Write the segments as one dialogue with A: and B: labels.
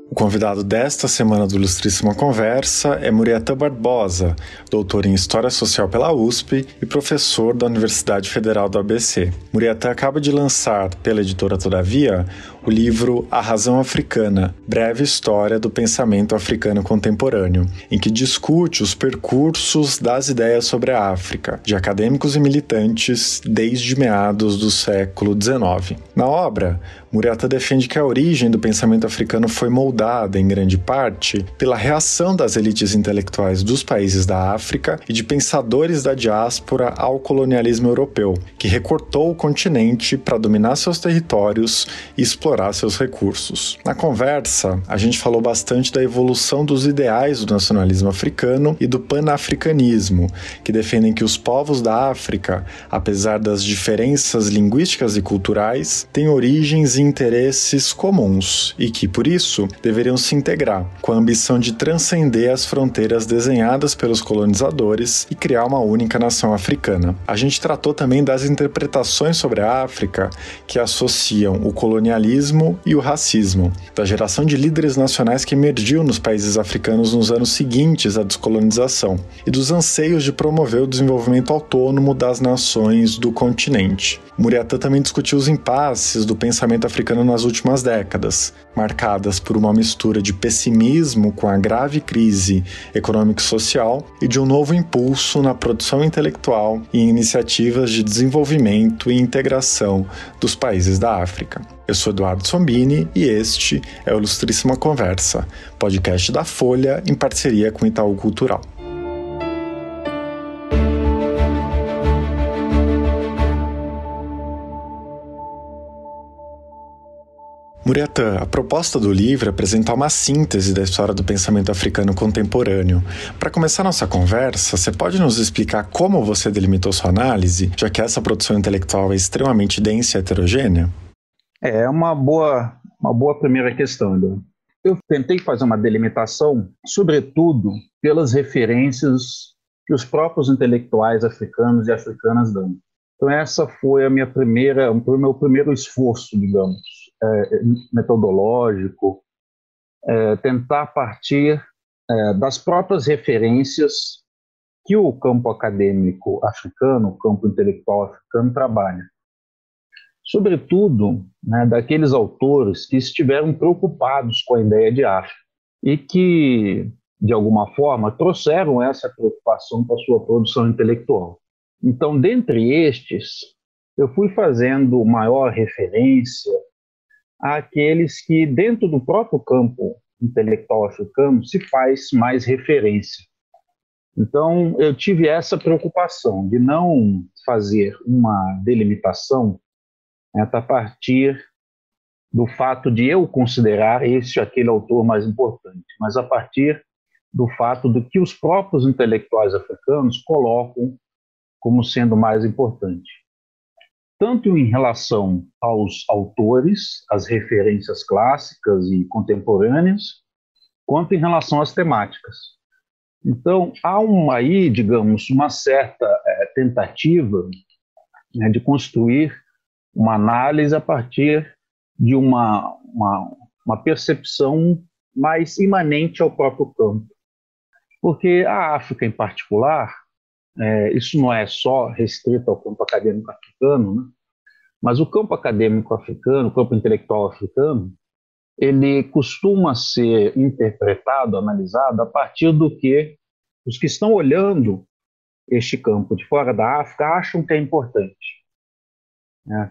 A: O convidado desta semana do Ilustríssima Conversa é Muriatã Barbosa, doutor em História Social pela USP e professor da Universidade Federal do ABC. Muriatã acaba de lançar, pela editora Todavia, o livro A Razão Africana, Breve História do Pensamento Africano Contemporâneo, em que discute os percursos das ideias sobre a África, de acadêmicos e militantes desde meados do século XIX. Na obra, Muriatã defende que a origem do pensamento africano foi moldada, em grande parte, pela reação das elites intelectuais dos países da África e de pensadores da diáspora ao colonialismo europeu, que recortou o continente para dominar seus territórios e explorar seus recursos. Na conversa, a gente falou bastante da evolução dos ideais do nacionalismo africano e do panafricanismo, que defendem que os povos da África, apesar das diferenças linguísticas e culturais, têm origens e interesses comuns e que, por isso, deveriam se integrar, com a ambição de transcender as fronteiras desenhadas pelos colonizadores e criar uma única nação africana. A gente tratou também das interpretações sobre a África que associam o colonialismo e o racismo, da geração de líderes nacionais que emergiu nos países africanos nos anos seguintes à descolonização e dos anseios de promover o desenvolvimento autônomo das nações do continente. Muriatã também discutiu os impasses do pensamento africano nas últimas décadas, marcadas por uma mistura de pessimismo com a grave crise econômico-social e de um novo impulso na produção intelectual e em iniciativas de desenvolvimento e integração dos países da África. Eu sou Eduardo Sombini e este é o Ilustríssima Conversa, podcast da Folha em parceria com Itaú Cultural. Muriatã, a proposta do livro é apresentar uma síntese da história do pensamento africano contemporâneo. Para começar nossa conversa, você pode nos explicar como você delimitou sua análise, já que essa produção intelectual é extremamente densa e heterogênea?
B: É uma boa primeira questão, Edu. Eu tentei fazer uma delimitação, sobretudo pelas referências que os próprios intelectuais africanos e africanas dão. Então essa foi o meu primeiro esforço, digamos, metodológico, tentar partir das próprias referências que o campo acadêmico africano, o campo intelectual africano trabalha. Sobretudo, daqueles autores que estiveram preocupados com a ideia de África e que, de alguma forma, trouxeram essa preocupação para a sua produção intelectual. Então, dentre estes, eu fui fazendo maior referência àqueles que, dentro do próprio campo intelectual africano, se faz mais referência. Então, eu tive essa preocupação de não fazer uma delimitação a partir do fato de eu considerar este ou aquele autor mais importante, mas a partir do fato do que os próprios intelectuais africanos colocam como sendo mais importante. Tanto em relação aos autores, as referências clássicas e contemporâneas, quanto em relação às temáticas. Então, há aí, digamos, uma certa tentativa de construir uma análise a partir de uma percepção mais imanente ao próprio campo. Porque a África, em particular, isso não é só restrito ao campo acadêmico africano, mas o campo acadêmico africano, o campo intelectual africano, ele costuma ser interpretado, analisado a partir do que os que estão olhando este campo de fora da África acham que é importante.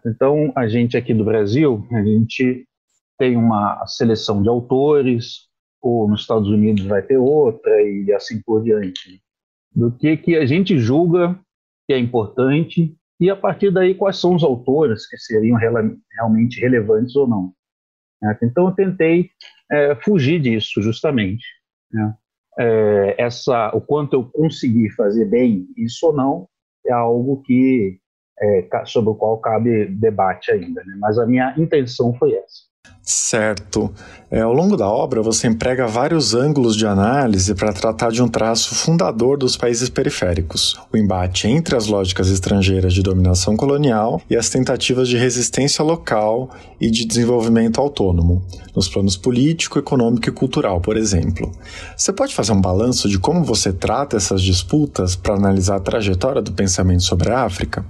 B: Então, a gente aqui do Brasil, a gente tem uma seleção de autores, ou nos Estados Unidos vai ter outra, e assim por diante, do que a gente julga que é importante, e a partir daí quais são os autores que seriam realmente relevantes ou não. Então, eu tentei fugir disso, justamente. O quanto eu consegui fazer bem isso ou não, é algo que sobre o qual cabe debate ainda, mas a minha intenção foi essa.
A: Certo. Ao longo da obra, você emprega vários ângulos de análise para tratar de um traço fundador dos países periféricos: o embate entre as lógicas estrangeiras de dominação colonial e as tentativas de resistência local e de desenvolvimento autônomo, nos planos político, econômico e cultural, por exemplo. Você pode fazer um balanço de como você trata essas disputas para analisar a trajetória do pensamento sobre a África?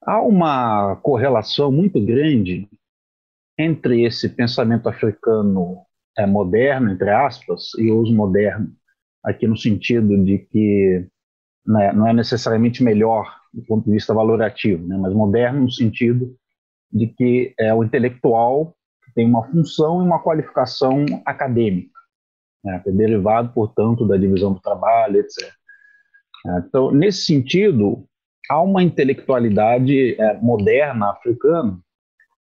B: Há uma correlação muito grande entre esse pensamento africano moderno, entre aspas, e os modernos, aqui no sentido de que, né, não é necessariamente melhor do ponto de vista valorativo, né, mas moderno no sentido de que é o intelectual que tem uma função e uma qualificação acadêmica, né, que é derivado, portanto, da divisão do trabalho, etc. Então, nesse sentido, há uma intelectualidade moderna africana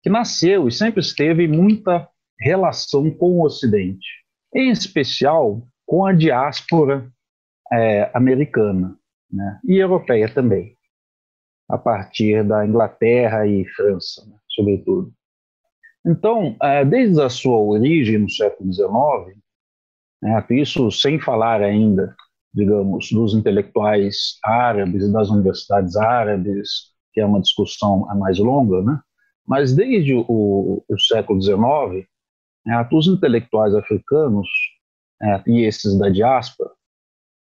B: que nasceu e sempre esteve em muita relação com o Ocidente, em especial com a diáspora americana, né, e europeia também, a partir da Inglaterra e França, né, sobretudo. Então, desde a sua origem no século XIX, né, isso sem falar ainda, digamos, dos intelectuais árabes e das universidades árabes, que é uma discussão mais longa, né? Mas desde o século XIX, né, os intelectuais africanos e esses da diáspora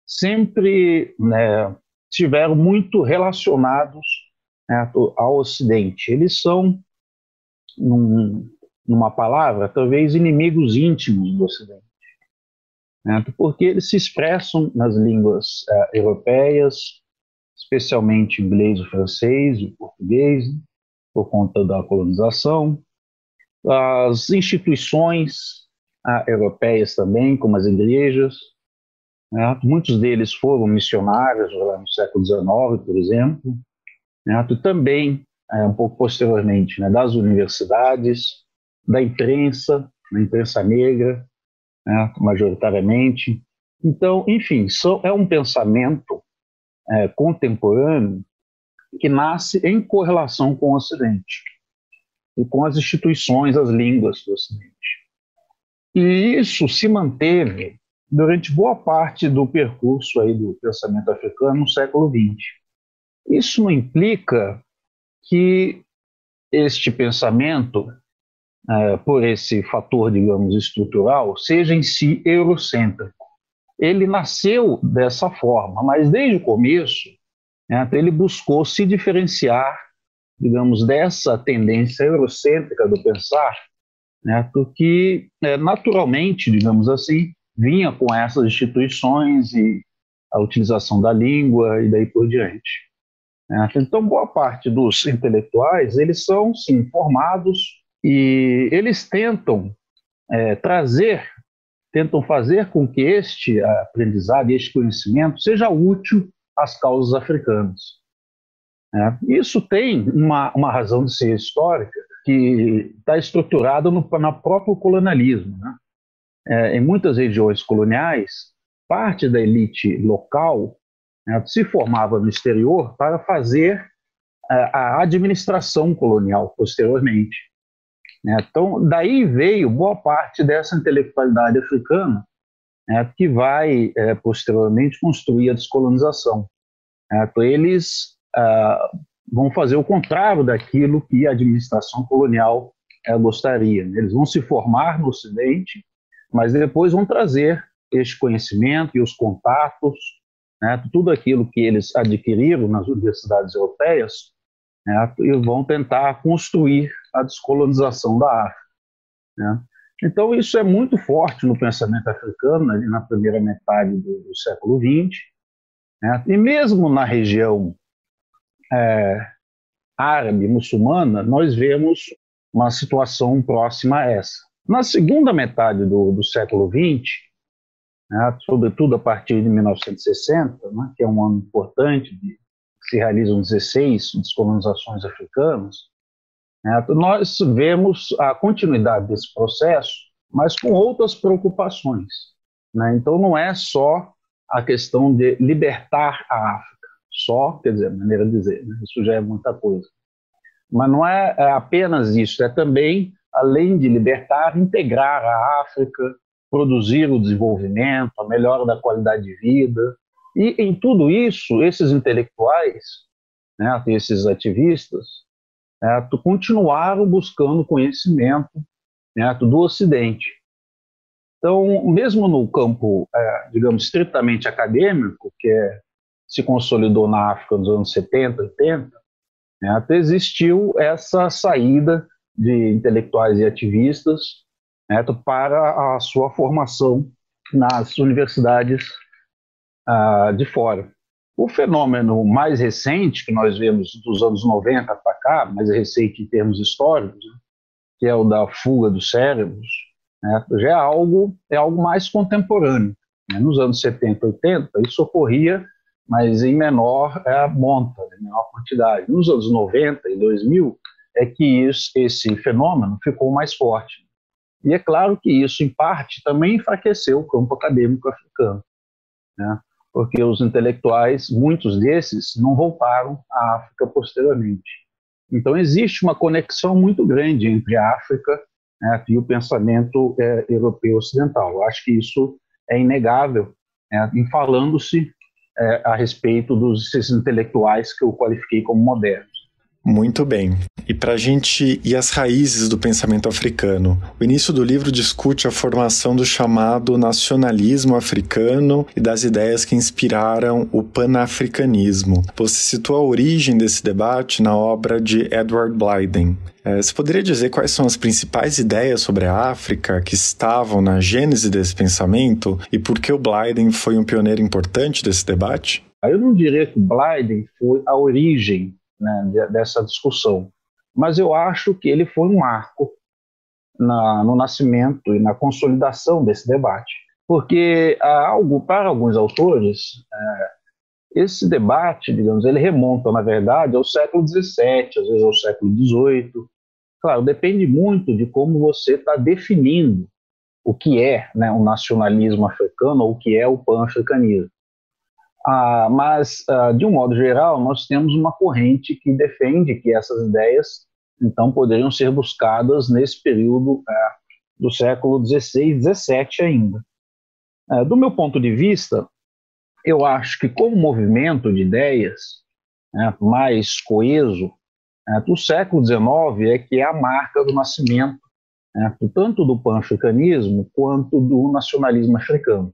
B: sempre, né, estiveram muito relacionados, né, ao Ocidente. Eles são, numa palavra, talvez inimigos íntimos do Ocidente, né, porque eles se expressam nas línguas europeias, especialmente inglês, o francês, o português, por conta da colonização. As instituições europeias também, como as igrejas, né, muitos deles foram missionários lá no século XIX, por exemplo, né, também, um pouco posteriormente, né, das universidades, da imprensa negra, né, majoritariamente. Então, enfim, é um pensamento contemporâneo que nasce em correlação com o Ocidente e com as instituições, as línguas do Ocidente. E isso se manteve durante boa parte do percurso aí do pensamento africano no século XX. Isso não implica que este pensamento, por esse fator, digamos, estrutural, seja em si eurocêntrico. Ele nasceu dessa forma, mas desde o começo, né, ele buscou se diferenciar, digamos, dessa tendência eurocêntrica do pensar, né, porque naturalmente, digamos assim, vinha com essas instituições e a utilização da língua e daí por diante. Então, boa parte dos intelectuais, eles são, sim, formados e eles tentam fazer com que este aprendizado, este conhecimento seja útil às causas africanas. Isso tem uma razão de ser histórica que está estruturada no próprio colonialismo, né? Em muitas regiões coloniais, parte da elite local, né, se formava no exterior para fazer a administração colonial posteriormente, né? Então, daí veio boa parte dessa intelectualidade africana, né, que vai posteriormente construir a descolonização. Então, eles vão fazer o contrário daquilo que a administração colonial gostaria. Eles vão se formar no Ocidente, mas depois vão trazer este conhecimento e os contatos, né, tudo aquilo que eles adquiriram nas universidades europeias, né, e vão tentar construir a descolonização da África, né? Então, isso é muito forte no pensamento africano, ali na primeira metade do século XX, né? E mesmo na região árabe, muçulmana, nós vemos uma situação próxima a essa. Na segunda metade do século XX, né, sobretudo a partir de 1960, né, que é um ano importante, se realizam 16 descolonizações africanas, né, nós vemos a continuidade desse processo, mas com outras preocupações, né? Então, não é só a questão de libertar a África, quer dizer, maneira de dizer, né? Isso já é muita coisa. Mas não é apenas isso, é também a além de libertar, integrar a África, produzir o desenvolvimento, a melhora da qualidade de vida. E em tudo isso, esses intelectuais, né, esses ativistas, continuaram buscando conhecimento, né, do Ocidente. Então, mesmo no campo, digamos, estritamente acadêmico, se consolidou na África nos anos 70, 80, né, existiu essa saída de intelectuais e ativistas, né, para a sua formação nas universidades de fora. O fenômeno mais recente que nós vemos dos anos 90 para cá, mais recente em termos históricos, né, que é o da fuga dos cérebros, né, já é algo mais contemporâneo. Né? Nos anos 70, 80, isso ocorria, mas em menor monta, em menor quantidade. Nos anos 90 e 2000 é que esse fenômeno ficou mais forte. E é claro que isso, em parte, também enfraqueceu o campo acadêmico africano, né? Porque os intelectuais, muitos desses, não voltaram à África posteriormente. Então, existe uma conexão muito grande entre a África, né, e o pensamento europeu ocidental. Eu acho que isso é inegável, né, em falando-se a respeito desses intelectuais que eu qualifiquei como modernos.
A: Muito bem. E para a gente ir às raízes do pensamento africano, o início do livro discute a formação do chamado nacionalismo africano e das ideias que inspiraram o panafricanismo. Você citou a origem desse debate na obra de Edward Blyden. Você poderia dizer quais são as principais ideias sobre a África que estavam na gênese desse pensamento e por que o Blyden foi um pioneiro importante desse debate?
B: Eu não diria que Blyden foi a origem, né, dessa discussão, mas eu acho que ele foi um marco no nascimento e na consolidação desse debate, porque para alguns autores esse debate, digamos, ele remonta, na verdade, ao século XVII, às vezes ao século XVIII. Claro, depende muito de como você está definindo o que é, né, o nacionalismo africano ou o que é o pan-africanismo. Mas, de um modo geral, nós temos uma corrente que defende que essas ideias, então, poderiam ser buscadas nesse período do século XVI, XVII ainda. Do meu ponto de vista, eu acho que como movimento de ideias, né, mais coeso, do século XIX é que é a marca do nascimento, né, tanto do pan-africanismo quanto do nacionalismo africano.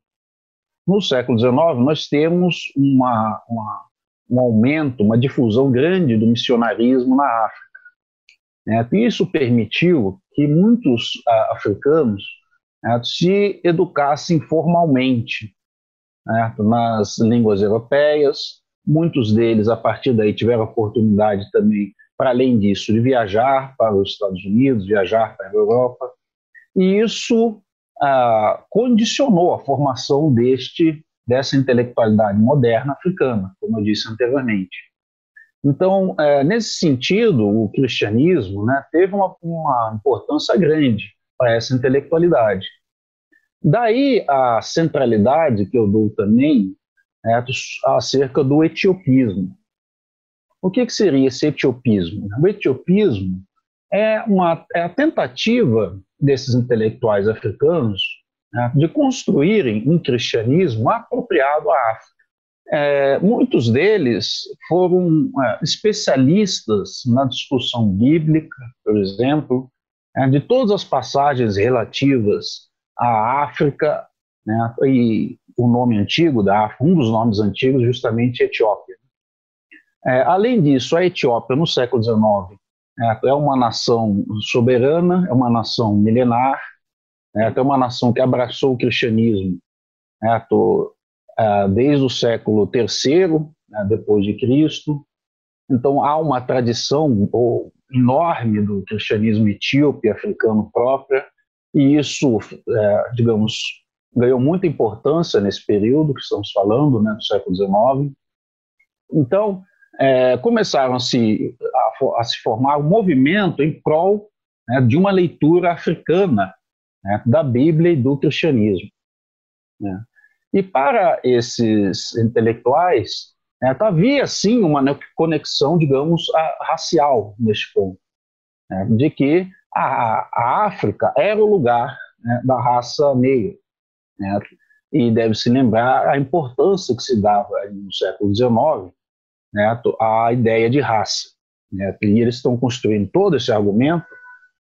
B: No século XIX, nós temos um aumento, uma difusão grande do missionarismo na África. Né? Isso permitiu que muitos africanos se educassem formalmente, né, nas línguas europeias. Muitos deles, a partir daí, tiveram a oportunidade também, para além disso, de viajar para os Estados Unidos, viajar para a Europa. E isso condicionou a formação dessa intelectualidade moderna africana, como eu disse anteriormente. Então, nesse sentido, o cristianismo, né, teve uma importância grande para essa intelectualidade. Daí a centralidade que eu dou também acerca do etiopismo. O que seria esse etiopismo? O etiopismo é a tentativa desses intelectuais africanos, né, de construírem um cristianismo apropriado à África. Muitos deles foram especialistas na discussão bíblica, por exemplo, de todas as passagens relativas à África, né, e o nome antigo da África, um dos nomes antigos, justamente Etiópia. Além disso, a Etiópia, no século XIX, é uma nação soberana, é uma nação milenar, é uma nação que abraçou o cristianismo desde o século III, depois de Cristo. Então, há uma tradição enorme do cristianismo etíope e africano própria, e isso, digamos, ganhou muita importância nesse período que estamos falando, né, do século XIX. Então, começaram a se formar um movimento em prol, né, de uma leitura africana, né, da Bíblia e do cristianismo. Né. E para esses intelectuais, havia sim uma conexão, digamos, racial neste ponto, né, de que a África era o lugar, né, da raça negra, né? E deve-se lembrar a importância que se dava no século XIX, né, à ideia de raça, né? E eles estão construindo todo esse argumento,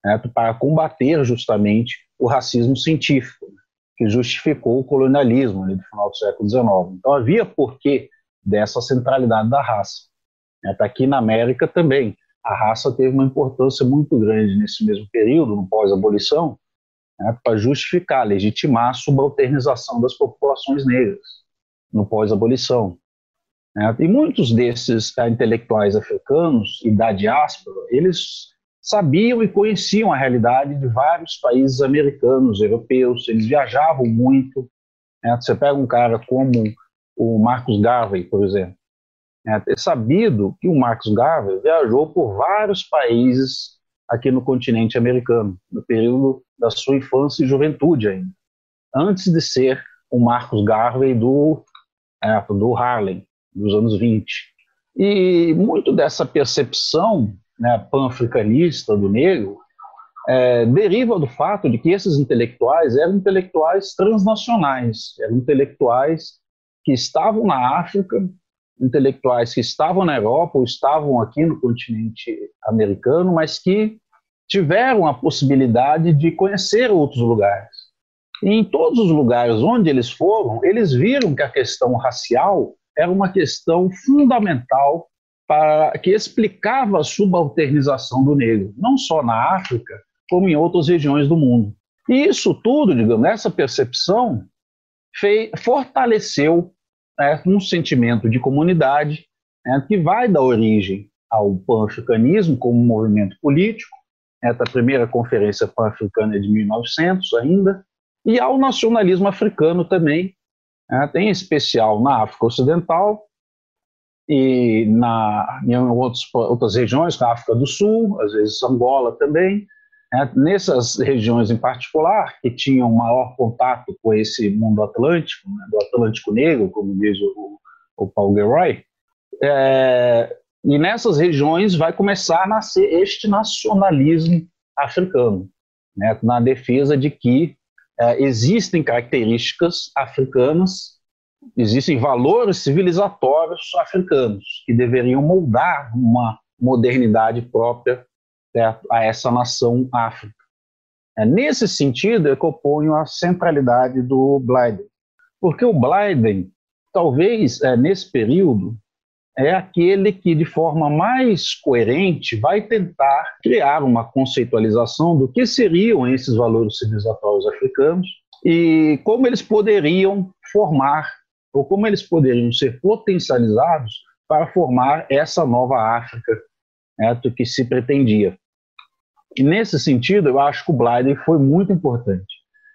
B: né, para combater justamente o racismo científico, que justificou o colonialismo, né, no final do século XIX. Então havia porquê dessa centralidade da raça. Está aqui na América também. A raça teve uma importância muito grande nesse mesmo período, no pós-abolição, né, para justificar, legitimar a subalternização das populações negras no pós-abolição. Né? E muitos desses intelectuais africanos e da diáspora, eles sabiam e conheciam a realidade de vários países americanos, europeus, eles viajavam muito. Né? Você pega um cara como o Marcus Garvey, por exemplo. É sabido que o Marcus Garvey viajou por vários países aqui no continente americano, no período da sua infância e juventude ainda, antes de ser o Marcus Garvey do Harlem, dos anos 20. E muito dessa percepção, né, pan-africanista do negro deriva do fato de que esses intelectuais eram intelectuais transnacionais, eram intelectuais que estavam na África, intelectuais que estavam na Europa ou estavam aqui no continente americano, mas que tiveram a possibilidade de conhecer outros lugares. E em todos os lugares onde eles foram, eles viram que a questão racial era uma questão fundamental para que explicava a subalternização do negro, não só na África, como em outras regiões do mundo. E isso tudo, digamos, essa percepção fortaleceu um sentimento de comunidade, né, que vai dar origem ao pan-africanismo como movimento político, a primeira conferência pan-africana é de 1900 ainda, e ao nacionalismo africano também, tem em especial na África Ocidental e em outras regiões, na África do Sul, às vezes Angola também, nessas regiões em particular, que tinham maior contato com esse mundo atlântico, né, do Atlântico Negro, como diz o Paul Gilroy, e nessas regiões vai começar a nascer este nacionalismo africano, né, na defesa de que existem características africanas, existem valores civilizatórios africanos que deveriam moldar uma modernidade própria, certo, a essa nação África. Nesse sentido é que eu ponho a centralidade do Blyden, porque o Blyden, talvez nesse período, é aquele que de forma mais coerente vai tentar criar uma conceitualização do que seriam esses valores civilizatórios africanos e como eles poderiam formar, ou como eles poderiam ser potencializados para formar essa nova África, do que se pretendia. E nesse sentido, eu acho que o Blyden foi muito importante.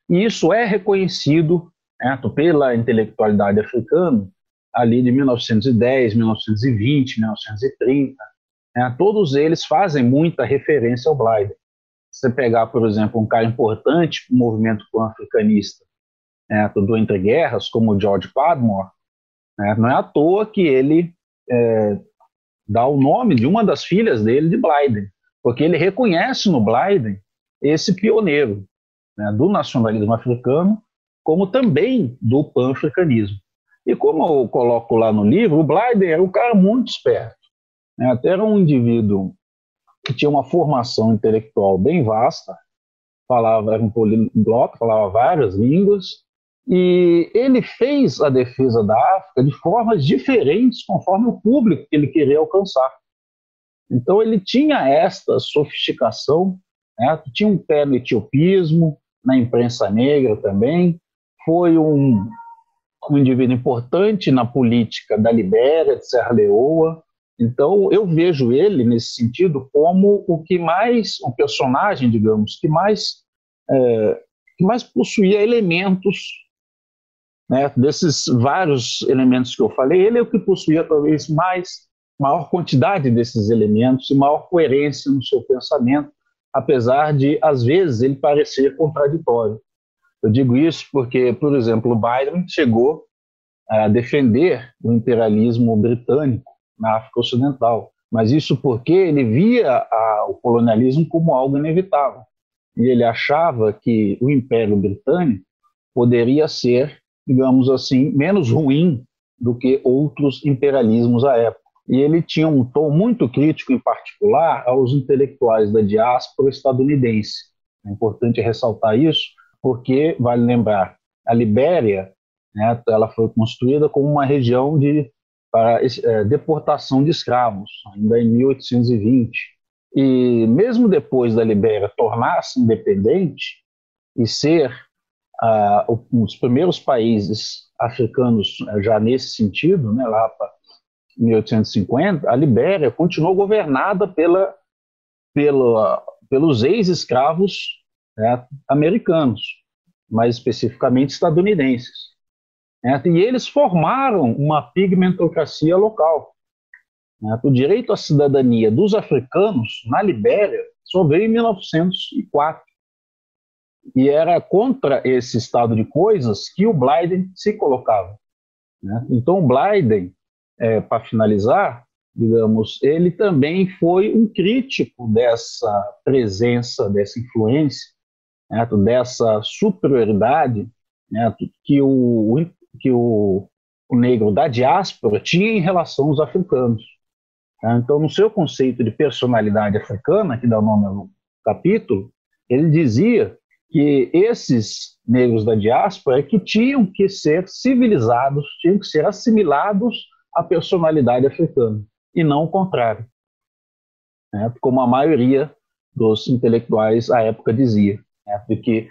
B: E isso é reconhecido pela intelectualidade africana, ali de 1910, 1920, 1930, todos eles fazem muita referência ao Blyden. Se você pegar, por exemplo, um cara importante para o movimento pan-africanista do Entre Guerras, como o George Padmore, não é à toa que ele dá o nome de uma das filhas dele de Blyden, porque ele reconhece no Blyden esse pioneiro do nacionalismo africano, como também do pan-africanismo. E como eu coloco lá no livro, o Blyden era um cara muito esperto, até era um indivíduo que tinha uma formação intelectual bem vasta, era um poliglota, falava várias línguas, e ele fez a defesa da África de formas diferentes conforme o público que ele queria alcançar. Então ele tinha esta sofisticação, tinha um pé no etiopismo, na imprensa negra também, foi um indivíduo importante na política da Libéria, de Serra Leoa. Então eu vejo ele nesse sentido como um personagem, digamos, que mais possuía elementos, desses vários elementos que eu falei, ele é o que possuía talvez maior quantidade desses elementos e maior coerência no seu pensamento, apesar de, às vezes, ele parecer contraditório. Eu digo isso porque, por exemplo, o Biden chegou a defender o imperialismo britânico na África Ocidental, Mas isso porque ele via o colonialismo como algo inevitável. E ele achava que o Império Britânico poderia ser, digamos assim, menos ruim do que outros imperialismos à época. E ele tinha um tom muito crítico, em particular, aos intelectuais da diáspora estadunidense. É importante ressaltar isso, porque, vale lembrar, a Libéria, né, ela foi construída como uma região para deportação de escravos, ainda em 1820. E mesmo depois da Libéria tornar-se independente e ser um dos primeiros países africanos já nesse sentido, né, lá para 1850, a Libéria continuou governada pelos ex-escravos, né, americanos, mais especificamente estadunidenses. Né, e eles formaram uma pigmentocracia local. Né, o direito à cidadania dos africanos na Libéria só veio em 1904. E era contra esse estado de coisas que o Blyden se colocava. Né? Então, o Blyden, para finalizar, digamos, ele também foi um crítico dessa presença, dessa influência, né, dessa superioridade, né, que o negro da diáspora tinha em relação aos africanos. Tá? Então, no seu conceito de personalidade africana, que dá o nome ao capítulo, ele dizia que esses negros da diáspora que tinham que ser civilizados, tinham que ser assimilados à personalidade africana, e não o contrário, né? Como a maioria dos intelectuais à época dizia, né? Porque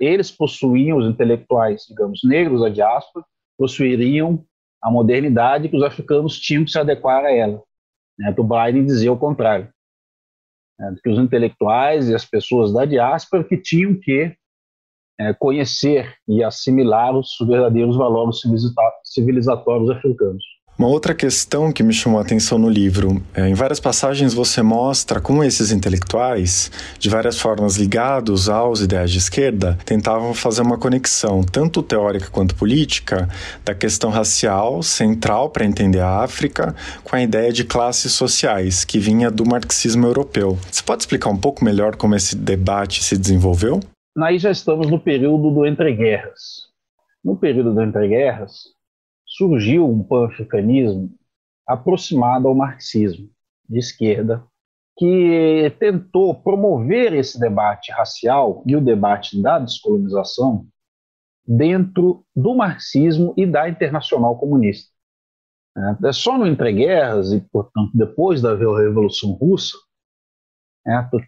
B: eles possuíam, os intelectuais, digamos, negros da diáspora, possuiriam a modernidade que os africanos tinham que se adequar a ela. Né? O Blyden dizia o contrário. Que os intelectuais e as pessoas da diáspora que tinham que conhecer e assimilar os verdadeiros valores civilizatórios africanos.
A: Uma outra questão que me chamou a atenção no livro, em várias passagens você mostra como esses intelectuais, de várias formas ligados aos ideais de esquerda, tentavam fazer uma conexão, tanto teórica quanto política, da questão racial, central para entender a África, com a ideia de classes sociais, que vinha do marxismo europeu. Você pode explicar um pouco melhor como esse debate se desenvolveu?
B: Aí já estamos no período do entreguerras. No período do entreguerras, surgiu um pan-africanismo aproximado ao marxismo de esquerda, que tentou promover esse debate racial e o debate da descolonização dentro do marxismo e da Internacional Comunista. É só no entreguerras e, portanto, depois da Revolução Russa,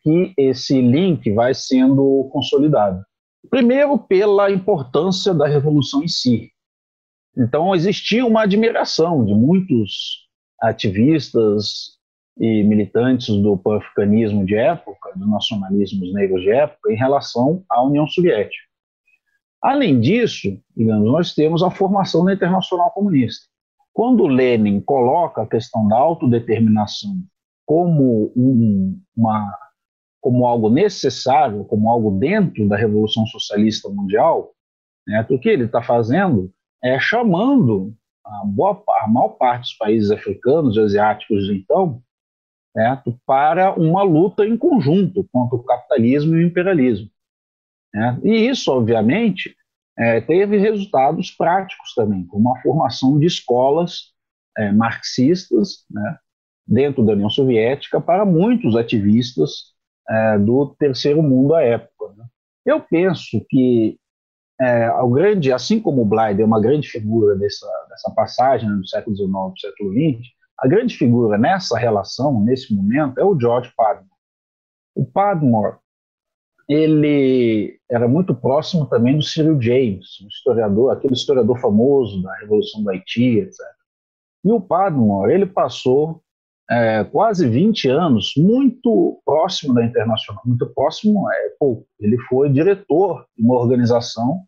B: que esse link vai sendo consolidado. Primeiro, pela importância da Revolução em si. Então, existia uma admiração de muitos ativistas e militantes do pan-africanismo de época, dos nacionalismos negros de época, em relação à União Soviética. Além disso, digamos, nós temos a formação da Internacional Comunista. Quando Lenin coloca a questão da autodeterminação como algo necessário, como algo dentro da Revolução Socialista Mundial, o que ele está fazendo chamando a maior parte dos países africanos e asiáticos, então, para uma luta em conjunto contra o capitalismo e o imperialismo. E isso, obviamente, teve resultados práticos também, como a formação de escolas marxistas, dentro da União Soviética para muitos ativistas do terceiro mundo à época. Eu penso que assim como o Blyden é uma grande figura dessa passagem do século XIX para o século XX, a grande figura nessa relação, nesse momento, é o George Padmore. O Padmore, ele era muito próximo também do Cyril James, aquele historiador famoso da Revolução do Haiti, etc. E o Padmore, ele passou quase 20 anos muito próximo da Internacional, muito próximo pouco. Ele foi diretor de uma organização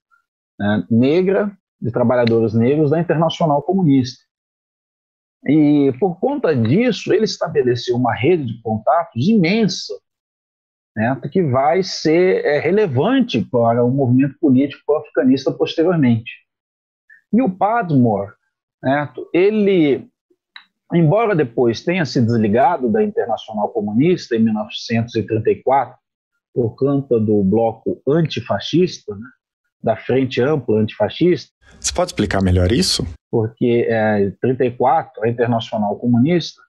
B: negra, de trabalhadores negros da Internacional Comunista. E, por conta disso, ele estabeleceu uma rede de contatos imensa, que vai ser relevante para o movimento político pan-africanista posteriormente. E o Padmore, ele embora depois tenha se desligado da Internacional Comunista em 1934, por conta do bloco antifascista, né, da Frente Ampla Antifascista.
A: Você pode explicar melhor isso?
B: Porque em 1934, a Internacional Comunista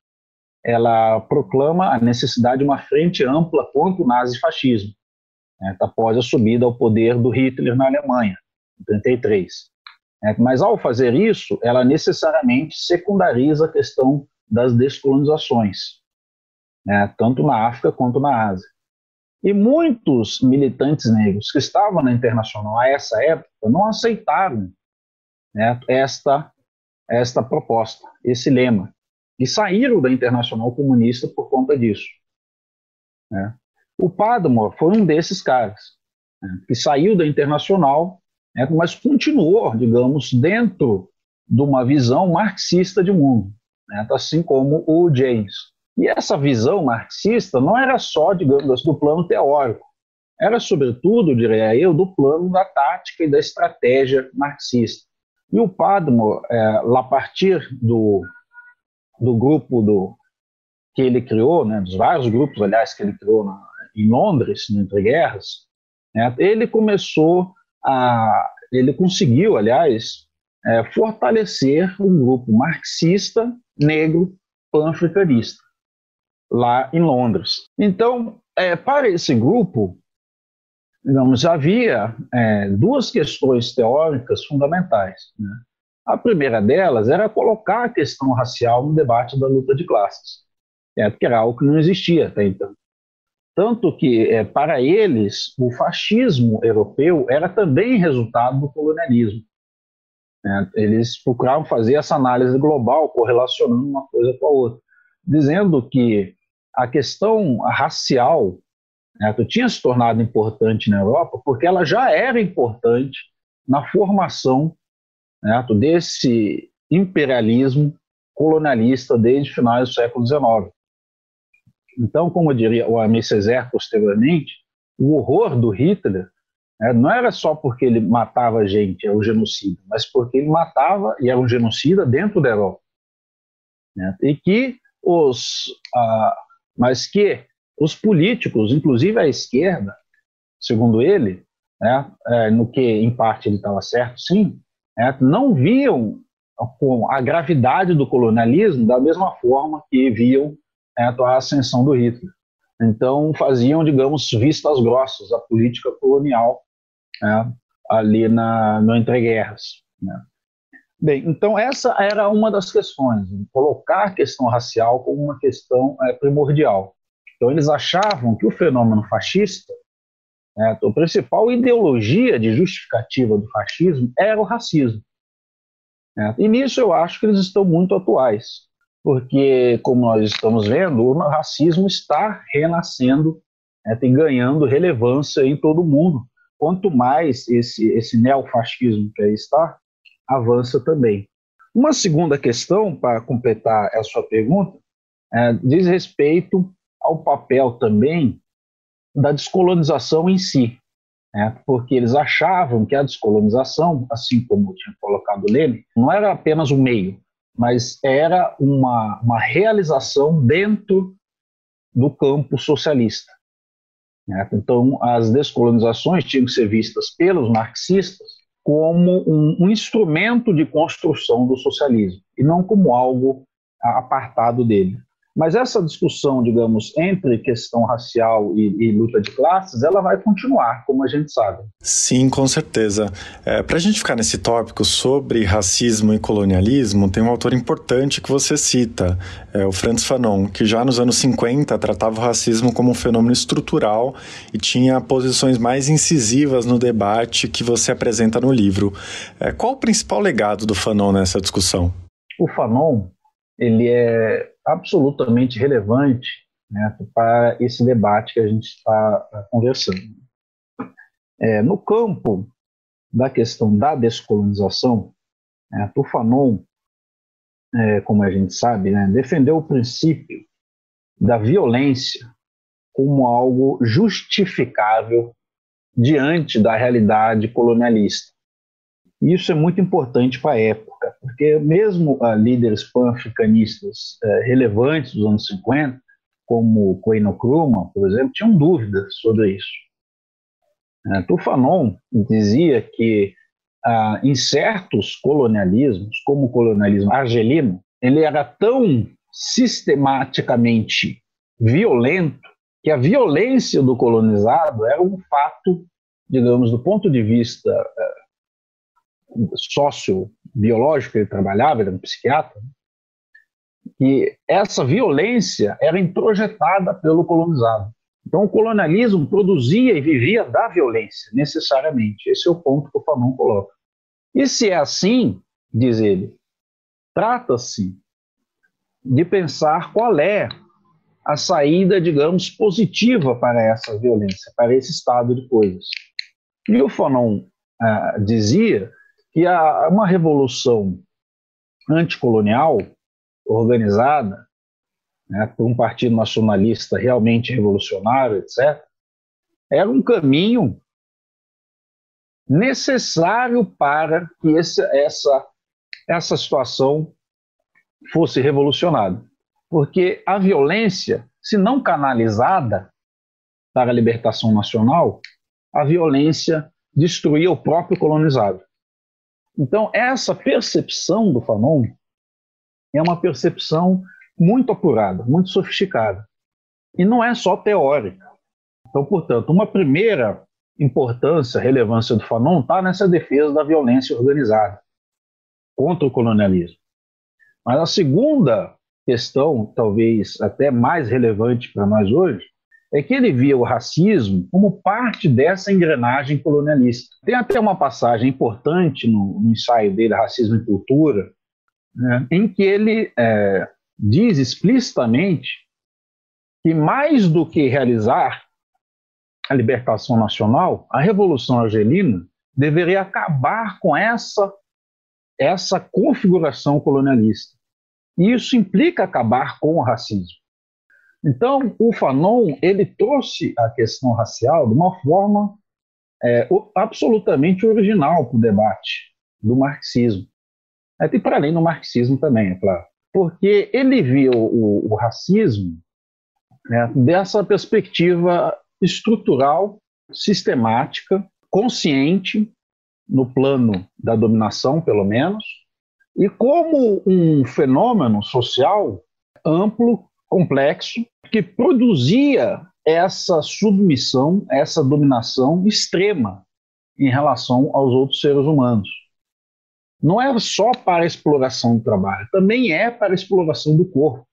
B: ela proclama a necessidade de uma frente ampla contra o nazifascismo, né, após a subida ao poder do Hitler na Alemanha, em 1933. Mas, ao fazer isso, ela necessariamente secundariza a questão das descolonizações, né, tanto na África quanto na Ásia. E muitos militantes negros que estavam na Internacional a essa época não aceitaram, né, esta proposta, esse lema, e saíram da Internacional Comunista por conta disso, né. O Padmore foi um desses caras, né, que saiu da Internacional, né, mas continuou, digamos, dentro de uma visão marxista de mundo, né, assim como o James. E essa visão marxista não era só, digamos, do plano teórico, era, sobretudo, diria eu, do plano da tática e da estratégia marxista. E o Padmore, a partir do grupo que ele criou, né, dos vários grupos, aliás, que ele criou em Londres, no Entre Guerras, né, ele conseguiu, aliás, fortalecer um grupo marxista, negro, pan-africanista, lá em Londres. Então, para esse grupo, digamos, havia duas questões teóricas fundamentais, né? A primeira delas era colocar a questão racial no debate da luta de classes, que era algo que não existia até então. Tanto que, para eles, o fascismo europeu era também resultado do colonialismo. Eles procuravam fazer essa análise global, correlacionando uma coisa com a outra, dizendo que a questão racial, né, tinha se tornado importante na Europa porque ela já era importante na formação, né, desse imperialismo colonialista desde finais do século XIX. Então, como diria o Aimé Césaire posteriormente, o horror do Hitler, né, não era só porque ele matava gente, era um genocida, mas porque ele matava e era um genocida dentro da Europa. Né, e que mas que os políticos, inclusive a esquerda, segundo ele, né, no que em parte ele estava certo, sim, não viam a gravidade do colonialismo da mesma forma que viam a ascensão do Hitler. Então faziam, digamos, vistas grossas à política colonial, né, ali no entreguerras, né. Bem, então essa era uma das questões, colocar a questão racial como uma questão primordial. Então eles achavam que o fenômeno fascista, a principal ideologia de justificativa do fascismo era o racismo. E nisso eu acho que eles estão muito atuais, porque, como nós estamos vendo, o racismo está renascendo, e ganhando relevância em todo o mundo. Quanto mais esse neofascismo que aí está, avança também. Uma segunda questão, para completar a sua pergunta, diz respeito ao papel também da descolonização em si, porque eles achavam que a descolonização, assim como tinha colocado Lenin, não era apenas um meio, mas era uma realização dentro do campo socialista. Então, as descolonizações tinham que ser vistas pelos marxistas como um instrumento de construção do socialismo, e não como algo apartado dele. Mas essa discussão, digamos, entre questão racial e luta de classes, ela vai continuar, como a gente sabe.
A: Sim, com certeza. Para a gente ficar nesse tópico sobre racismo e colonialismo, tem um autor importante que você cita, o Frantz Fanon, que já nos anos 50 tratava o racismo como um fenômeno estrutural e tinha posições mais incisivas no debate que você apresenta no livro. Qual o principal legado do Fanon nessa discussão?
B: O Fanon, ele é absolutamente relevante, né, para esse debate que a gente está conversando. No campo da questão da descolonização, o Fanon, como a gente sabe, né, defendeu o princípio da violência como algo justificável diante da realidade colonialista. E isso é muito importante para a época, coloca, porque mesmo líderes pan-africanistas relevantes dos anos 50, como Kwame Nkrumah, por exemplo, tinham dúvidas sobre isso. Fanon dizia que em certos colonialismos, como o colonialismo argelino, ele era tão sistematicamente violento que a violência do colonizado era um fato, digamos, do ponto de vista sociobiológico, ele trabalhava, ele era um psiquiatra, que essa violência era introjetada pelo colonizado. Então, o colonialismo produzia e vivia da violência, necessariamente. Esse é o ponto que o Fanon coloca. E se é assim, diz ele, trata-se de pensar qual é a saída, digamos, positiva para essa violência, para esse estado de coisas. E o Fanon dizia que uma revolução anticolonial organizada, por um partido nacionalista realmente revolucionário, etc., era um caminho necessário para que essa situação fosse revolucionada. Porque a violência, se não canalizada para a libertação nacional, a violência destruía o próprio colonizado. Então, essa percepção do Fanon é uma percepção muito apurada, muito sofisticada. E não é só teórica. Então, portanto, uma primeira importância, relevância do Fanon está nessa defesa da violência organizada contra o colonialismo. Mas a segunda questão, talvez até mais relevante para nós hoje, é que ele via o racismo como parte dessa engrenagem colonialista. Tem até uma passagem importante no ensaio dele, Racismo e Cultura, em que ele diz explicitamente que mais do que realizar a libertação nacional, a Revolução Argelina deveria acabar com essa configuração colonialista. E isso implica acabar com o racismo. Então, o Fanon ele trouxe a questão racial de uma forma absolutamente original para o debate do marxismo. E para além do marxismo também, é claro. Porque ele viu o racismo dessa perspectiva estrutural, sistemática, consciente, no plano da dominação, pelo menos, e como um fenômeno social amplo, complexo, que produzia essa submissão, essa dominação extrema em relação aos outros seres humanos. Não é só para a exploração do trabalho, também é para a exploração do corpo.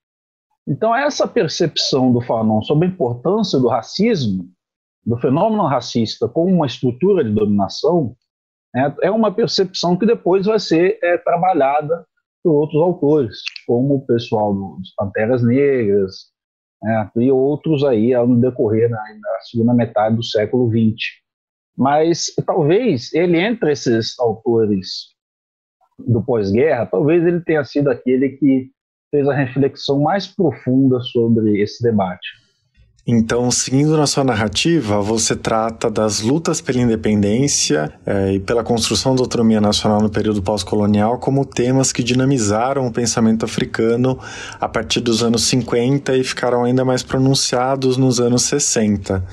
B: Então, essa percepção do Fanon sobre a importância do racismo, do fenômeno racista como uma estrutura de dominação, é uma percepção que depois vai ser trabalhada por outros autores, como o pessoal dos Panteras Negras, e outros aí no decorrer da segunda metade do século XX. Mas talvez ele, entre esses autores do pós-guerra, talvez ele tenha sido aquele que fez a reflexão mais profunda sobre esse debate.
A: Então, seguindo na sua narrativa, você trata das lutas pela independência e pela construção da autonomia nacional no período pós-colonial como temas que dinamizaram o pensamento africano a partir dos anos 50 e ficaram ainda mais pronunciados nos anos 60.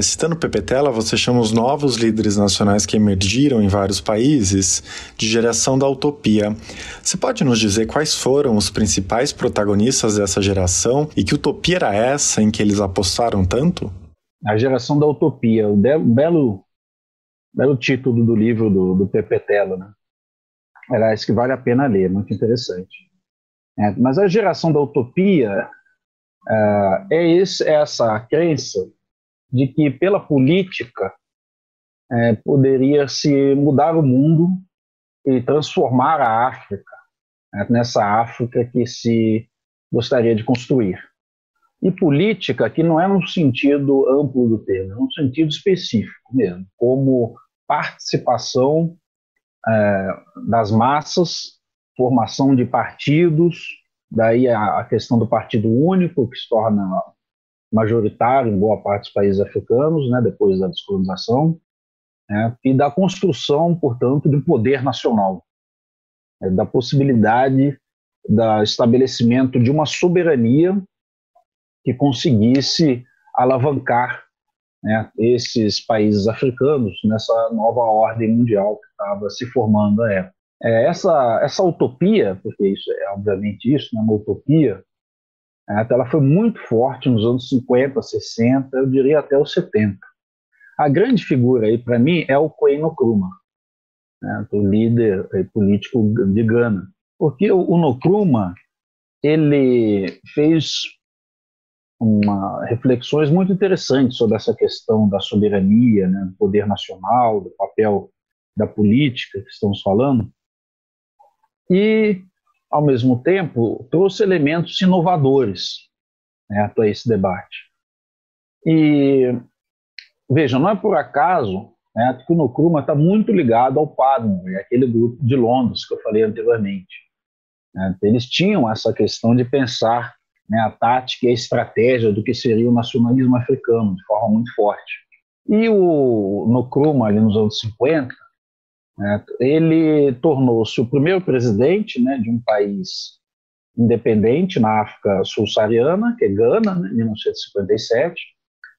A: Citando Pepetela, você chama os novos líderes nacionais que emergiram em vários países de geração da utopia. Você pode nos dizer quais foram os principais protagonistas dessa geração e que utopia era essa em que eles apostaram tanto?
B: A geração da utopia, o belo título do livro do Pepetela, né? Era isso que vale a pena ler, muito interessante. Mas a geração da utopia é essa crença de que pela política poderia se mudar o mundo e transformar a África nessa África que se gostaria de construir. E política que não é no sentido amplo do termo, é no sentido específico mesmo, como participação das massas, formação de partidos, daí a questão do partido único, que se torna majoritário em boa parte dos países africanos, depois da descolonização, e da construção, portanto, de um poder nacional. da possibilidade do estabelecimento de uma soberania que conseguisse alavancar, né, esses países africanos nessa nova ordem mundial que estava se formando à época. Essa utopia, porque isso é obviamente isso, né, uma utopia, ela foi muito forte nos anos 50, 60, eu diria até os 70. A grande figura aí para mim é o Kwame Nkrumah, né, o líder político de Gana, porque o Nkrumah ele fez reflexões muito interessantes sobre essa questão da soberania, né, do poder nacional, do papel da política que estamos falando, e, ao mesmo tempo, trouxe elementos inovadores, né, para esse debate. E, veja, não é por acaso, né, que o Nkrumah está muito ligado ao Padmore, aquele grupo de Londres que eu falei anteriormente. Né, eles tinham essa questão de pensar, né, a tática e a estratégia do que seria o nacionalismo africano de forma muito forte. E o Nkrumah, ali nos anos 50, né, ele tornou-se o primeiro presidente, né, de um país independente na África subsaariana, que é Gana, né, em 1957.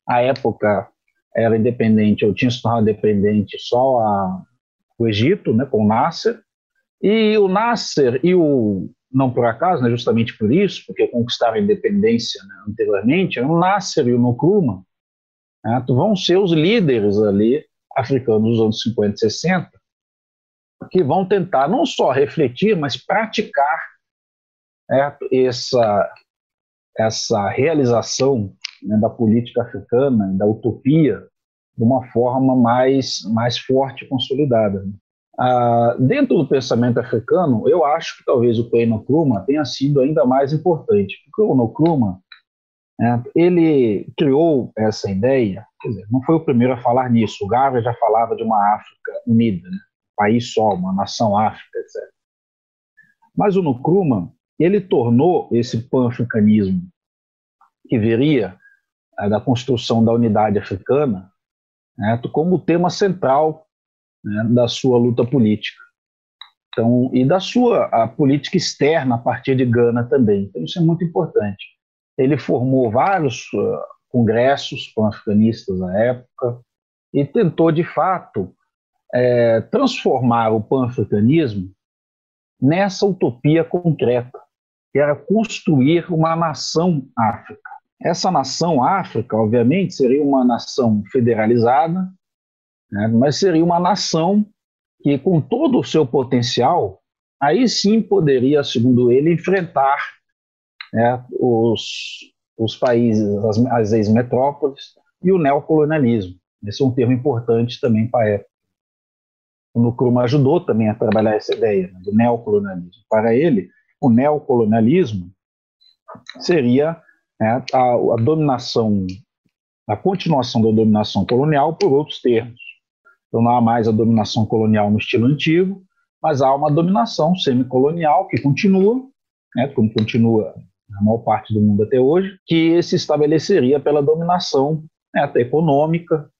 B: À época era independente, ou tinha se tornado independente só o Egito, né, com o Nasser. E o Nasser e não por acaso, né, justamente por isso, porque conquistaram a independência, né, anteriormente, o Nasser e o Nkrumah, né, vão ser os líderes ali africanos dos anos 50 e 60, que vão tentar não só refletir, mas praticar, né, essa realização, né, da política africana, da utopia, de uma forma mais forte e consolidada. Dentro do pensamento africano, eu acho que talvez o Kwame Nkrumah tenha sido ainda mais importante, porque o Nkrumah, né, ele criou essa ideia, quer dizer, não foi o primeiro a falar nisso, o Garvey já falava de uma África unida, né, um país só, uma nação África, etc. Mas o Nkrumah, ele tornou esse pan-africanismo que viria da construção da unidade africana, né, como tema central, né, da sua luta política. Então, e da sua política externa a partir de Gana também. Então, isso é muito importante. Ele formou vários congressos pan-africanistas na época e tentou, de fato, transformar o pan-africanismo nessa utopia concreta, que era construir uma nação África. Essa nação África, obviamente, seria uma nação federalizada, né, mas seria uma nação que, com todo o seu potencial, aí sim poderia, segundo ele, enfrentar, né, os países, as ex-metrópoles e o neocolonialismo. Esse é um termo importante também para a época. O Nkrumah ajudou também a trabalhar essa ideia, né, do neocolonialismo. Para ele, o neocolonialismo seria, né, a dominação, a continuação da dominação colonial por outros termos. Então não há mais a dominação colonial no estilo antigo, mas há uma dominação semicolonial que continua, né, como continua na maior parte do mundo até hoje, que se estabeleceria pela dominação, né, econômica,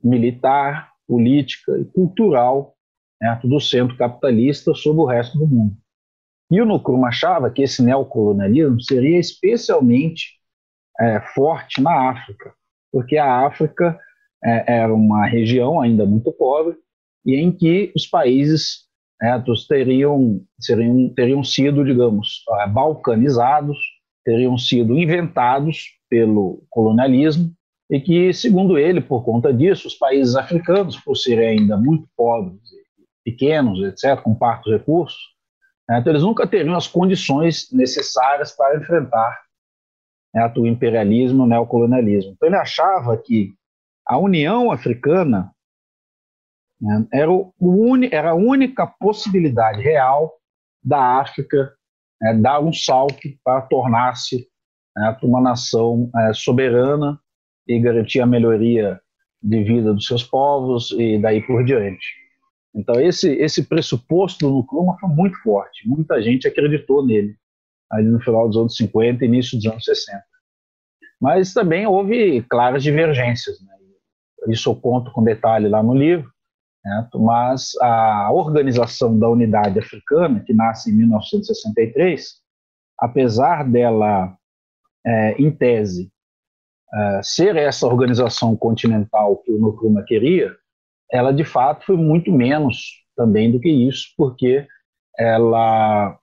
B: militar, política e cultural, né, do centro capitalista sobre o resto do mundo. E o Nkrumah achava que esse neocolonialismo seria especialmente forte na África, porque a África era uma região ainda muito pobre e em que os países teriam sido, digamos, balcanizados, teriam sido inventados pelo colonialismo e que, segundo ele, por conta disso, os países africanos, por serem ainda muito pobres, pequenos, etc., com parcos recursos, então eles nunca teriam as condições necessárias para enfrentar, né, o imperialismo e o neocolonialismo. Então ele achava que a União Africana, né, era a única possibilidade real da África, né, dar um salto para tornar-se, né, uma nação soberana e garantir a melhoria de vida dos seus povos e daí por diante. Então esse pressuposto do Nkrumah foi muito forte, muita gente acreditou nele, ali no final dos anos 50 e início dos anos 60. Mas também houve claras divergências, né? Isso eu conto com detalhe lá no livro, certo? Mas a Organização da Unidade Africana, que nasce em 1963, apesar dela, em tese, ser essa organização continental que o Nkrumah queria, ela de fato foi muito menos também do que isso, porque ela,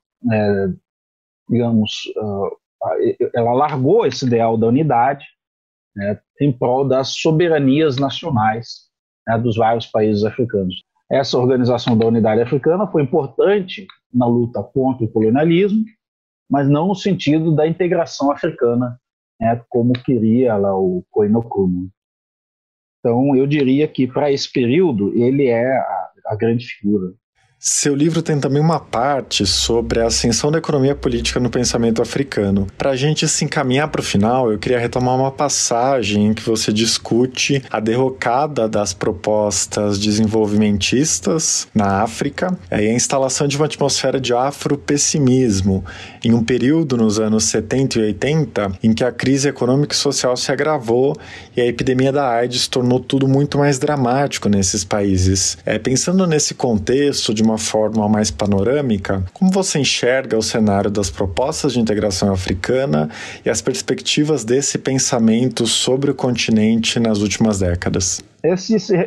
B: digamos, ela largou esse ideal da unidade, né, em prol das soberanias nacionais, né, dos vários países africanos. Essa Organização da Unidade Africana foi importante na luta contra o colonialismo, mas não no sentido da integração africana, né, como queria lá o Kwame Nkrumah. Então, eu diria que, para esse período, ele é a grande figura.
A: Seu livro tem também uma parte sobre a ascensão da economia política no pensamento africano. Para a gente se encaminhar para o final, eu queria retomar uma passagem em que você discute a derrocada das propostas desenvolvimentistas na África e a instalação de uma atmosfera de afropessimismo, em um período nos anos 70 e 80 em que a crise econômica e social se agravou e a epidemia da AIDS tornou tudo muito mais dramático nesses países. Pensando nesse contexto, de uma forma mais panorâmica, como você enxerga o cenário das propostas de integração africana e as perspectivas desse pensamento sobre o continente nas últimas décadas?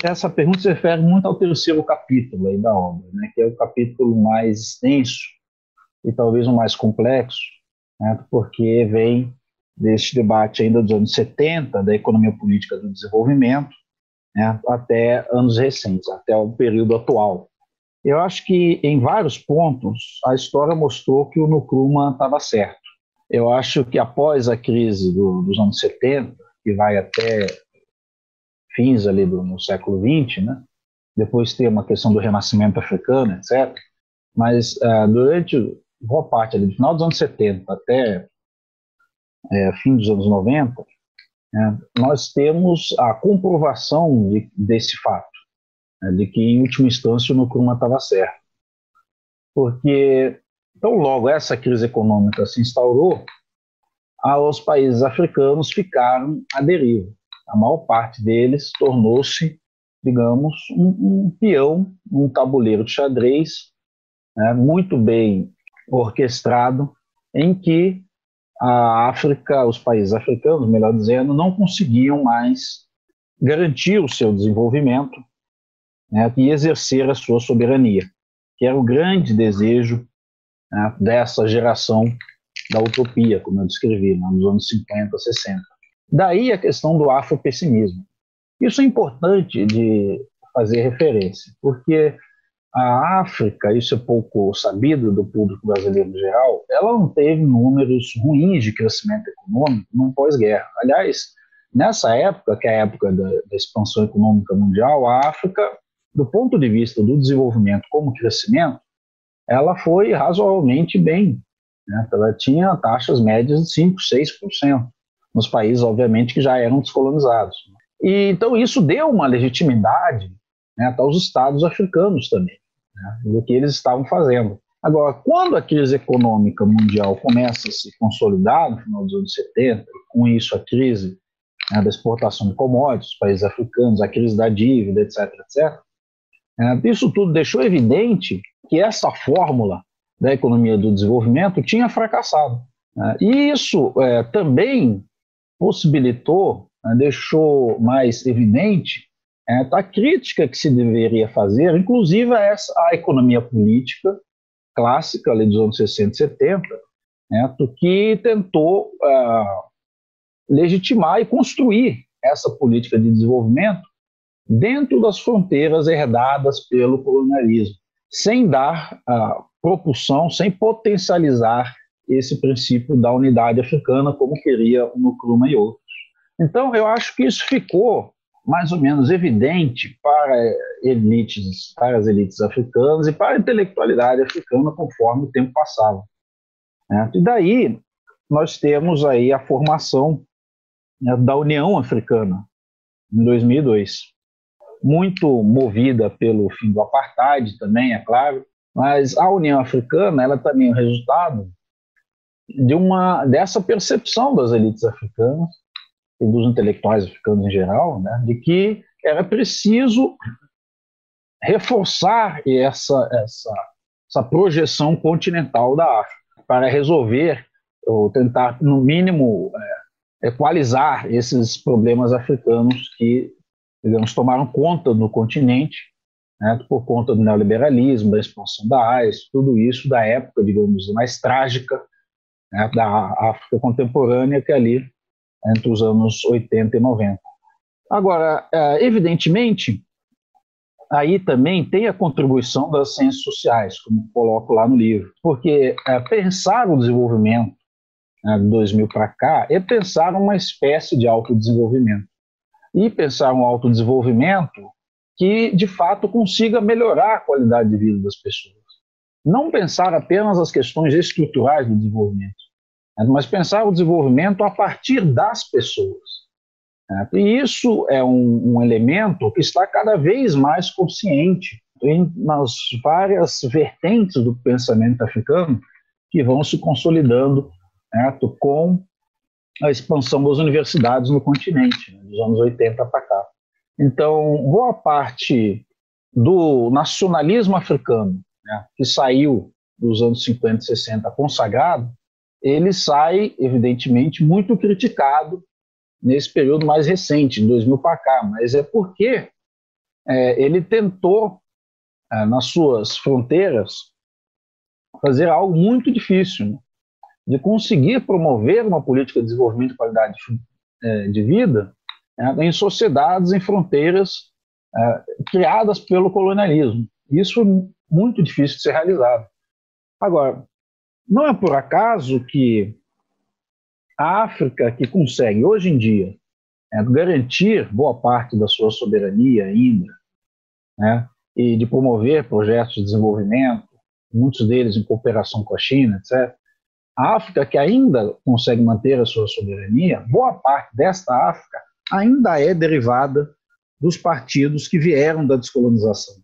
B: Essa pergunta se refere muito ao terceiro capítulo aí da obra, né, que é o capítulo mais extenso e talvez o mais complexo, né, porque vem deste debate ainda dos anos 70, da economia política do desenvolvimento, né, até anos recentes, até o período atual. Eu acho que, em vários pontos, a história mostrou que o Nkrumah estava certo. Eu acho que, após a crise dos anos 70, que vai até fins ali no século XX, né? Depois tem uma questão do renascimento africano, etc. Mas, durante boa parte ali, do final dos anos 70 até fim dos anos 90, nós temos a comprovação desse fato, de que, em última instância, o Nkrumah estava certo. Porque, tão logo essa crise econômica se instaurou, os países africanos ficaram à deriva. A maior parte deles tornou-se, digamos, um peão, um tabuleiro de xadrez, né, muito bem orquestrado, em que a África, os países africanos, melhor dizendo, não conseguiam mais garantir o seu desenvolvimento, né, e exercer a sua soberania, que era o grande desejo, né, dessa geração da utopia, como eu descrevi, né, nos anos 50, 60. Daí a questão do afropessimismo. Isso é importante de fazer referência, porque a África, isso é pouco sabido do público brasileiro em geral, ela não teve números ruins de crescimento econômico no pós-guerra. Aliás, nessa época, que é a época da expansão econômica mundial, a África, do ponto de vista do desenvolvimento como crescimento, ela foi razoavelmente bem, né? Ela tinha taxas médias de 5%, 6%, nos países, obviamente, que já eram descolonizados. E, então, isso deu uma legitimidade, né, aos estados africanos também, né, do que eles estavam fazendo. Agora, quando a crise econômica mundial começa a se consolidar, no final dos anos 70, com isso a crise, né, da exportação de commodities, os países africanos, a crise da dívida, etc., etc., isso tudo deixou evidente que essa fórmula da economia do desenvolvimento tinha fracassado. E isso também possibilitou, deixou mais evidente a crítica que se deveria fazer, inclusive a economia política clássica ali dos anos 60 e 70, que tentou legitimar e construir essa política de desenvolvimento dentro das fronteiras herdadas pelo colonialismo, sem dar propulsão, sem potencializar esse princípio da unidade africana, como queria o Nkrumah e outros. Então, eu acho que isso ficou mais ou menos evidente para as elites africanas e para a intelectualidade africana conforme o tempo passava. E daí nós temos aí a formação, né, da União Africana, em 2002. Muito movida pelo fim do apartheid também, é claro, mas a União Africana ela também é o resultado dessa percepção das elites africanas e dos intelectuais africanos em geral, né, de que era preciso reforçar essa projeção continental da África para resolver ou tentar, no mínimo, equalizar esses problemas africanos que, digamos, tomaram conta do continente, né, por conta do neoliberalismo, da expansão da AIDS, tudo isso da época, digamos, mais trágica, né, da África contemporânea, que é ali entre os anos 80 e 90. Agora, evidentemente, aí também tem a contribuição das ciências sociais, como coloco lá no livro, porque pensar o desenvolvimento de 2000 para cá é pensar uma espécie de autodesenvolvimento. E pensar um autodesenvolvimento que, de fato, consiga melhorar a qualidade de vida das pessoas. Não pensar apenas as questões estruturais do desenvolvimento, mas pensar o desenvolvimento a partir das pessoas. E isso é um elemento que está cada vez mais consciente nas várias vertentes do pensamento africano que vão se consolidando, com a expansão das universidades no continente, dos anos 80 para cá. Então, boa parte do nacionalismo africano, que saiu dos anos 50 e 60 consagrado, ele sai, evidentemente, muito criticado nesse período mais recente, de 2000 para cá, mas é porque ele tentou, nas suas fronteiras, fazer algo muito difícil, né? De conseguir promover uma política de desenvolvimento de qualidade de vida em sociedades, em fronteiras criadas pelo colonialismo. Isso é muito difícil de ser realizado. Agora, não é por acaso que a África, que consegue, hoje em dia, garantir boa parte da sua soberania ainda, e de promover projetos de desenvolvimento, muitos deles em cooperação com a China, etc., a África, que ainda consegue manter a sua soberania, boa parte desta África ainda é derivada dos partidos que vieram da descolonização.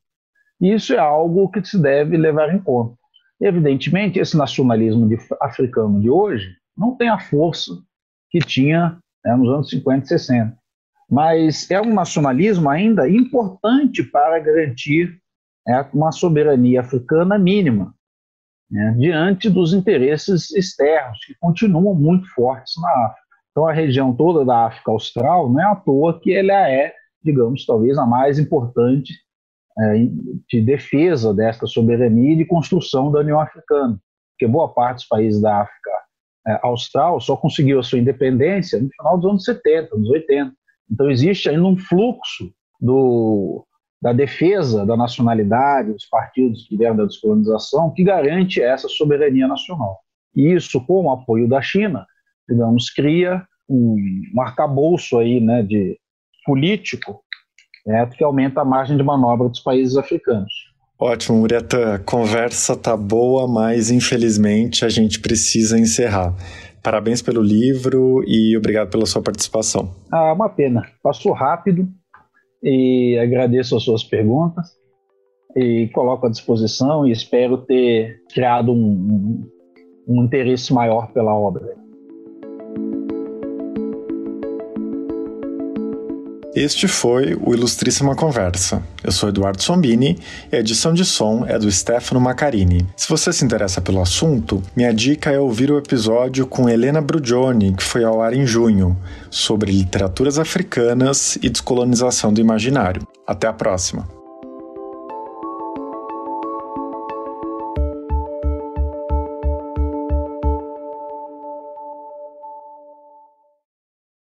B: E isso é algo que se deve levar em conta. Evidentemente, esse nacionalismo africano de hoje não tem a força que tinha nos anos 50 e 60, mas é um nacionalismo ainda importante para garantir uma soberania africana mínima, diante dos interesses externos, que continuam muito fortes na África. Então, a região toda da África Austral não é à toa que ela é, digamos, talvez a mais importante de defesa desta soberania e de construção da União Africana, porque boa parte dos países da África Austral só conseguiu a sua independência no final dos anos 70, anos 80. Então, existe ainda um fluxo da defesa da nacionalidade, dos partidos que vieram da descolonização, que garante essa soberania nacional. E isso, com o apoio da China, digamos, cria um arcabouço aí, de político, que aumenta a margem de manobra dos países africanos.
A: Ótimo, Muriatã. A conversa tá boa, mas infelizmente a gente precisa encerrar. Parabéns pelo livro e obrigado pela sua participação.
B: Uma pena. Passou rápido. E agradeço as suas perguntas e coloco à disposição e espero ter criado um interesse maior pela obra.
A: Este foi o Ilustríssima Conversa. Eu sou Eduardo Sombini e a edição de som é do Stefano Maccarini. Se você se interessa pelo assunto, minha dica é ouvir o episódio com Helena Brugioni, que foi ao ar em junho, sobre literaturas africanas e descolonização do imaginário. Até a próxima!